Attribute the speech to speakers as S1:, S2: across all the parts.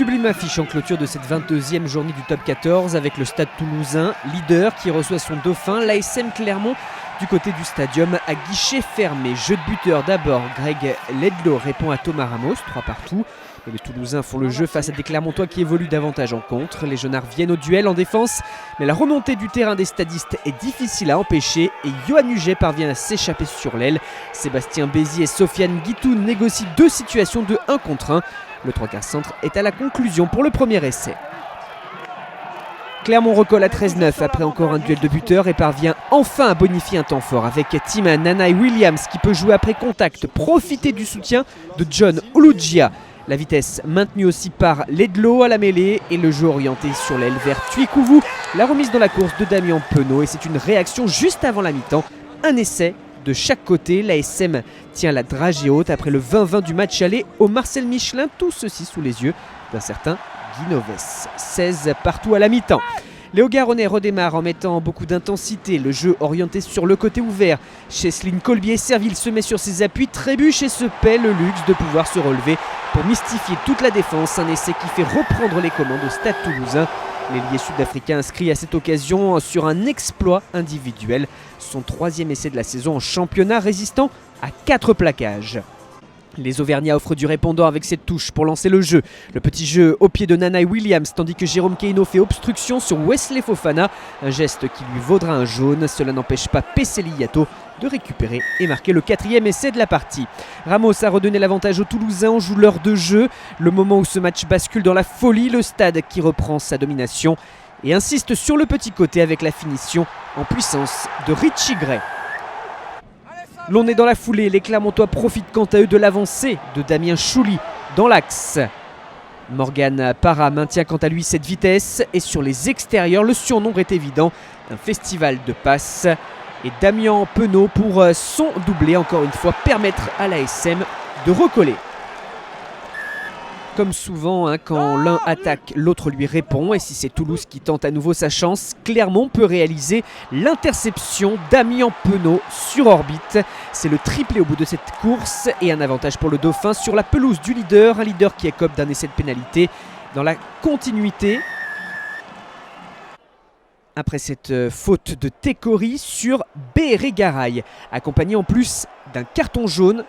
S1: Sublime affiche en clôture de cette 22e journée du top 14 avec le Stade Toulousain, leader qui reçoit son dauphin, l'ASM Clermont, du côté du stadium à guichet fermé. Jeu de buteur d'abord, Greg Ledlow répond à Thomas Ramos, 3 partout. Et les Toulousains font le jeu face à des Clermontois qui évoluent davantage en contre. Les Jaunards viennent au duel en défense, mais la remontée du terrain des stadistes est difficile à empêcher et Johan Huget parvient à s'échapper sur l'aile. Sébastien Bézi et Sofiane Guitoun négocient 2 situations de 1 contre 1. Le 3/4 centre est à la conclusion pour le premier essai. Clermont recolle à 13-9 après encore un duel de buteurs et parvient enfin à bonifier un temps fort avec Tim Nanaï Williams qui peut jouer après contact, profiter du soutien de John Ulugia. La vitesse maintenue aussi par Ledlow à la mêlée et le jeu orienté sur l'aile vers Tuikouvou. La remise dans la course de Damien Penaud et c'est une réaction juste avant la mi-temps. Un essai de chaque côté. L'ASM tient la dragée haute après le 20-20 du match aller au Marcel Michelin. Tout ceci sous les yeux d'un certain Guy Novès. 16 partout à la mi-temps. Léo Garonnet redémarre en mettant beaucoup d'intensité, le jeu orienté sur le côté ouvert. Cheslin Colbier-Serville se met sur ses appuis, trébuche et se paie le luxe de pouvoir se relever pour mystifier toute la défense. Un essai qui fait reprendre les commandes au Stade Toulousain. L'ailier sud-africain inscrit à cette occasion sur un exploit individuel. Son 3e essai de la saison en championnat résistant à 4 plaquages. Les Auvergnats offrent du répondant avec cette touche pour lancer le jeu. Le petit jeu au pied de Nanaï Williams tandis que Jérôme Keino fait obstruction sur Wesley Fofana. Un geste qui lui vaudra un jaune. Cela n'empêche pas Pesseli Yato de récupérer et marquer le 4e essai de la partie. Ramos a redonné l'avantage aux Toulousains, on joue l'heure de jeu. Le moment où ce match bascule dans la folie, le Stade qui reprend sa domination et insiste sur le petit côté avec la finition en puissance de Richie Gray. L'on est dans la foulée, les Clermontois profitent quant à eux de l'avancée de Damien Chouli dans l'axe. Morgan Parra maintient quant à lui cette vitesse et sur les extérieurs, le surnombre est évident, un festival de passes. Et Damien Penaud pour son doublé, encore une fois, permettre à l'ASM de recoller. Comme souvent, quand l'un attaque, l'autre lui répond. Et si c'est Toulouse qui tente à nouveau sa chance, Clermont peut réaliser l'interception. Damien Penaud sur orbite. C'est le triplé au bout de cette course et un avantage pour le Dauphin sur la pelouse du leader. Un leader qui écope d'un essai de pénalité dans la continuité. Après cette faute de Tekori sur Bérégaray, accompagné en plus d'un carton jaune.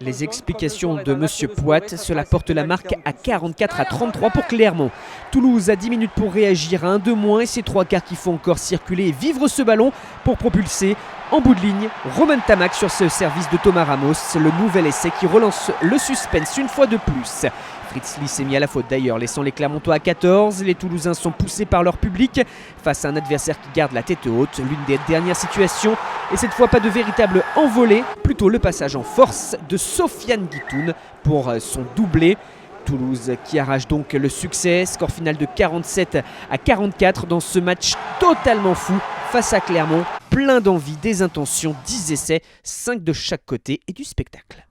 S1: Les explications de Monsieur Poit, cela porte la marque à 44-33 pour Clermont. Toulouse a 10 minutes pour réagir à un de moins et c'est 3 quarts qui font encore circuler et vivre ce ballon pour propulser en bout de ligne Romain Tamac sur ce service de Thomas Ramos. Le nouvel essai qui relance le suspense une fois de plus. Fritz Lee s'est mis à la faute d'ailleurs, laissant les Clermontois à 14. Les Toulousains sont poussés par leur public face à un adversaire qui garde la tête haute. L'une des dernières situations et cette fois pas de véritable envolée, plutôt le passage en force de Sofiane Guitoun pour son doublé. Toulouse qui arrache donc le succès, score final de 47-44 dans ce match totalement fou face à Clermont. Plein d'envie, des intentions, 10 essais, 5 de chaque côté et du spectacle.